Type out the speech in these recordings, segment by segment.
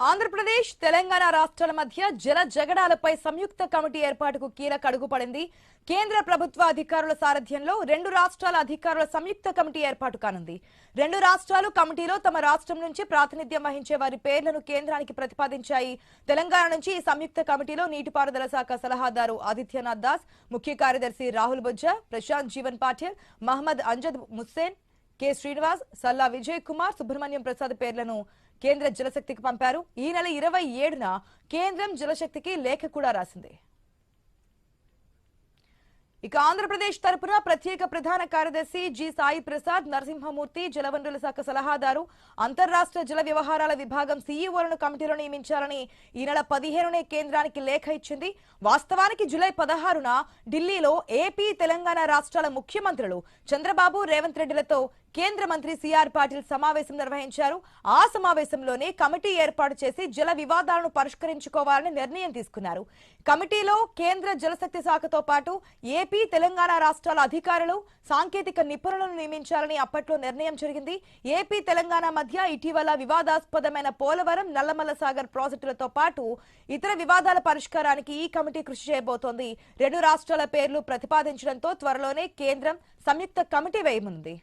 ఆంధ్రప్రదేశ్ తెలంగాణ రాష్ట్రాల మధ్య జల జగడాలపై సంయుక్త కమిటీ ఏర్పాటుకు కీలక అడుగు పడింది. కేంద్ర ప్రభుత్వ అధికారుల సారథ్యంలో రెండు రాష్ట్రాల అధికారుల సంయుక్త కమిటీ ఏర్పాటు కానుంది. రెండు రాష్ట్రాలు కమిటీలో తమ రాష్ట్రం నుంచి ప్రాతినిధ్యం వహించే వారి పేర్లను కేంద్రానికి ప్రతిపాదించాయి. తెలంగాణ నుంచి ఈ సంయుక్త కమిటీలో నీటిపారుదల శాఖ సలహాదారు ఆదిత్యనాథ్ దాస్, ముఖ్య కార్యదర్శి రాహుల్ బొజ్జా, ప్రశాంత్ జీవన్ పాటిల్, మహమ్మద్ అంజద్ ముస్సేన్, కె శ్రీనివాస్, సల్లా విజయ్ కుమార్, సుబ్రహ్మణ్యం ప్రసాద్ పేర్లను కేంద్ర జలశక్తికి పంపారు. ఈ నెల 27న కేంద్రం జలశక్తికి లేఖ కూడా రాసింది. ఇక ఆంధ్రప్రదేశ్ తరపున ప్రత్యేక ప్రధాన కార్యదర్శి జి సాయి ప్రసాద్, నరసింహమూర్తి, జలవనరుల శాఖ సలహాదారు, అంతర్రాష్ట్ర జల వ్యవహారాల విభాగం సీఈఓలను కమిటీలో నియమించాలని ఈ నెల 15నే కేంద్రానికి లేఖ ఇచ్చింది. వాస్తవానికి జూలై 16న ఢిల్లీలో ఏపీ, తెలంగాణ రాష్ట్రాల ముఖ్యమంత్రులు చంద్రబాబు, రేవంత్ రెడ్డిలతో కేంద్ర మంత్రి సిఆర్ పాటిల్ సమావేశం నిర్వహించారు. ఆ సమావేశంలోనే కమిటీ ఏర్పాటు చేసి జల వివాదాలను పరిష్కరించుకోవాలని నిర్ణయం తీసుకున్నారు. కమిటీలో కేంద్ర జలశక్తి శాఖతో పాటు ఏపీ, తెలంగాణ రాష్ట్రాల అధికారులు, సాంకేతిక నిపుణులను నియమించాలని అప్పట్లో నిర్ణయం జరిగింది. ఏపీ, తెలంగాణ మధ్య ఇటీవల వివాదాస్పదమైన పోలవరం, నల్లమల్ల సాగర్ ప్రాజెక్టులతో పాటు ఇతర వివాదాల పరిష్కారానికి ఈ కమిటీ కృషి చేయబోతోంది. రెండు రాష్ట్రాల పేర్లు ప్రతిపాదించడంతో త్వరలోనే కేంద్రం సంయుక్త కమిటీ వేయనుంది.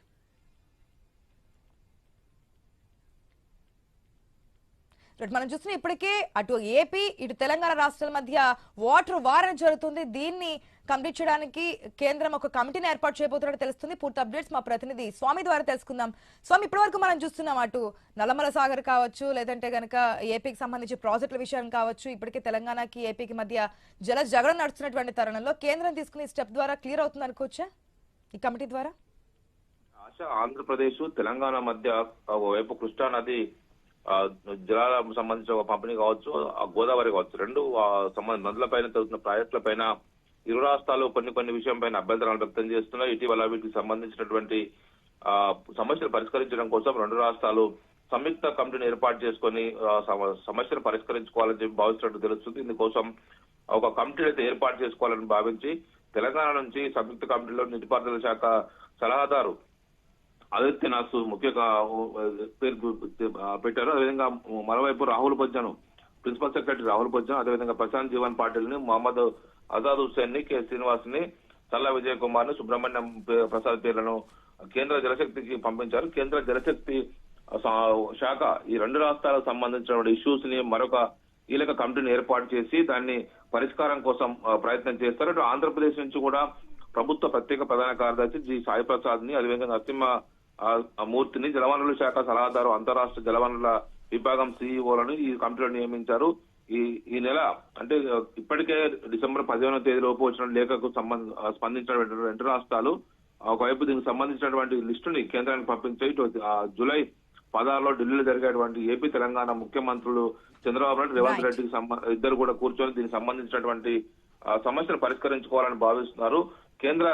మనం చూస్తున్న ఇప్పటికే అటు ఏపీ, ఇటు తెలంగాణ రాష్ట్రాల మధ్య వాటర్ వార్ జరుగుతుంది. దీన్ని కంప్లీట్ చేయడానికి కేంద్రం ఒక కమిటీని ఏర్పాటు చేయబోతున్నట్టు తెలుస్తుంది. పూర్తి అప్డేట్స్ మా ప్రతినిధి స్వామి ద్వారా తెలుసుకుందాం. స్వామి, ఇప్పటివరకు మనం చూస్తున్నాం అటు నల్లమల సాగర్ కావచ్చు, లేదంటే గనక ఏపీకి సంబంధించి ప్రాజెక్టుల విషయం కావచ్చు, ఇప్పటికే తెలంగాణకి ఏపీకి మధ్య జల జగడం నడుస్తున్నటువంటి తరుణంలో కేంద్రం తీసుకునే స్టెప్ ద్వారా క్లియర్ అవుతుంది అనుకోవచ్చా ఈ కమిటీ ద్వారా? ఆంధ్రప్రదేశ్, తెలంగాణ మధ్య వైపు కృష్ణా నది జలాలకు సంబంధించిన ఒక పంపిణీ కావచ్చు, గోదావరి కావచ్చు, రెండు నదులపైన జరుగుతున్న ప్రాజెక్టులపైన ఇరు రాష్ట్రాలు కొన్ని విషయం పైన అభ్యంతరాలు వ్యక్తం చేస్తున్నాయి. ఇటీవల వీటికి సంబంధించినటువంటి సమస్యలు పరిష్కరించడం కోసం రెండు రాష్ట్రాలు సంయుక్త కమిటీని ఏర్పాటు చేసుకుని సమస్యను పరిష్కరించుకోవాలని చెప్పి భావిస్తున్నట్టు తెలుస్తుంది. ఇందుకోసం ఒక కమిటీ అయితే ఏర్పాటు చేసుకోవాలని భావించి తెలంగాణ నుంచి సంయుక్త కమిటీలో నీటిపారుదల శాఖ సలహాదారు ఆదిత్యనాథ్ ముఖ్యంగా పేరు పెట్టారు. అదేవిధంగా మరోవైపు రాహుల్ బొజ్జాను, ప్రిన్సిపల్ సెక్రటరీ రాహుల్ బొజ్జా, అదేవిధంగా ప్రశాంత్ జీవన్ పాటిల్ ని, మహమ్మద్ అజాద్ హుస్సేన్ ని, కె శ్రీనివాస్ ని, సల్లా విజయ్ కుమార్ ని, సుబ్రహ్మణ్యం ప్రసాద్ పేర్లను కేంద్ర జలశక్తికి పంపించారు. కేంద్ర జలశక్తి శాఖ ఈ రెండు రాష్ట్రాలకు సంబంధించిన ఇష్యూస్ ని మరొక కీలక కమిటీని ఏర్పాటు చేసి దాన్ని పరిష్కారం కోసం ప్రయత్నం చేస్తారు. అటు ఆంధ్రప్రదేశ్ నుంచి కూడా ప్రభుత్వ ప్రత్యేక ప్రధాన కార్యదర్శి జి సాయి ప్రసాద్ ని, అదేవిధంగా నరసింహ మూర్తిని, జలవనరుల శాఖ సలహాదారు, అంతరాష్ట్ర జలవనరుల విభాగం సీఈఓలను ఈ కమిటీలో నియమించారు. ఈ నెల అంటే ఇప్పటికే డిసెంబర్ 15వ తేదీలోపు వచ్చిన లేఖకు స్పందించిన రెండు రాష్ట్రాలు ఒకవైపు దీనికి సంబంధించినటువంటి లిస్టుని కేంద్రానికి పంపించాయి. జూలై 16లో ఢిల్లీలో జరిగేటువంటి ఏపీ, తెలంగాణ ముఖ్యమంత్రులు చంద్రబాబు నాయుడు, రేవంత్ రెడ్డికి ఇద్దరు కూడా కూర్చొని దీనికి సంబంధించినటువంటి సమస్యను పరిష్కరించుకోవాలని భావిస్తున్నారు. కేంద్ర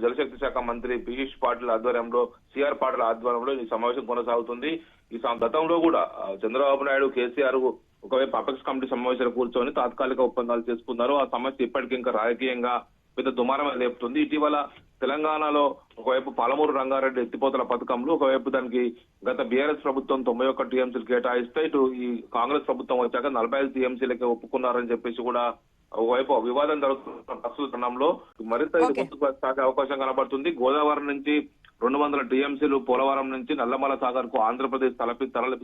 జలశక్తి శాఖ మంత్రి పీయూష్ పాటిల్ ఆధ్వర్యంలో, సిఆర్ పాటిల్ ఆధ్వర్యంలో ఈ సమావేశం కొనసాగుతుంది. ఈ గతంలో కూడా చంద్రబాబు నాయుడు, కేసీఆర్ ఒకవైపు అపెక్స్ కమిటీ సమావేశాలు కూర్చొని తాత్కాలిక ఒప్పందాలు చేసుకున్నారు. ఆ సమస్య ఇప్పటికీ ఇంకా రాజకీయంగా పెద్ద దుమారమే లేపుతుంది. ఇటీవల తెలంగాణలో ఒకవైపు పాలమూరు రంగారెడ్డి ఎత్తిపోతల పథకంలో ఒకవైపు దానికి గత బీఆర్ఎస్ ప్రభుత్వం 91 టీఎంసీలు కేటాయిస్తే ఇటు ఈ కాంగ్రెస్ ప్రభుత్వం వచ్చాక 45 టీఎంసీలకే ఒప్పుకున్నారని చెప్పేసి కూడా ఒకవైపు వివాదం జరుగుతున్న ప్రస్తుత తరుణంలో మరింత ముందుకు సాగే అవకాశం కనబడుతుంది. గోదావరి నుంచి 200 టీఎంసీలు, పోలవరం నుంచి నల్లమల సాగర్ కు ఆంధ్రప్రదేశ్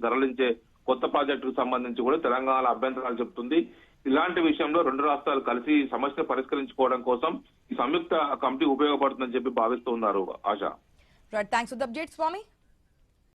తరలించే కొత్త ప్రాజెక్టుకు సంబంధించి కూడా తెలంగాణ అభ్యంతరాలు చెబుతుంది. ఇలాంటి విషయంలో రెండు రాష్ట్రాలు కలిసి సమస్యను పరిష్కరించుకోవడం కోసం ఈ సంయుక్త కమిటీ ఉపయోగపడుతుందని చెప్పి భావిస్తున్నారు. ఆశ. Thanks for the update Swamy.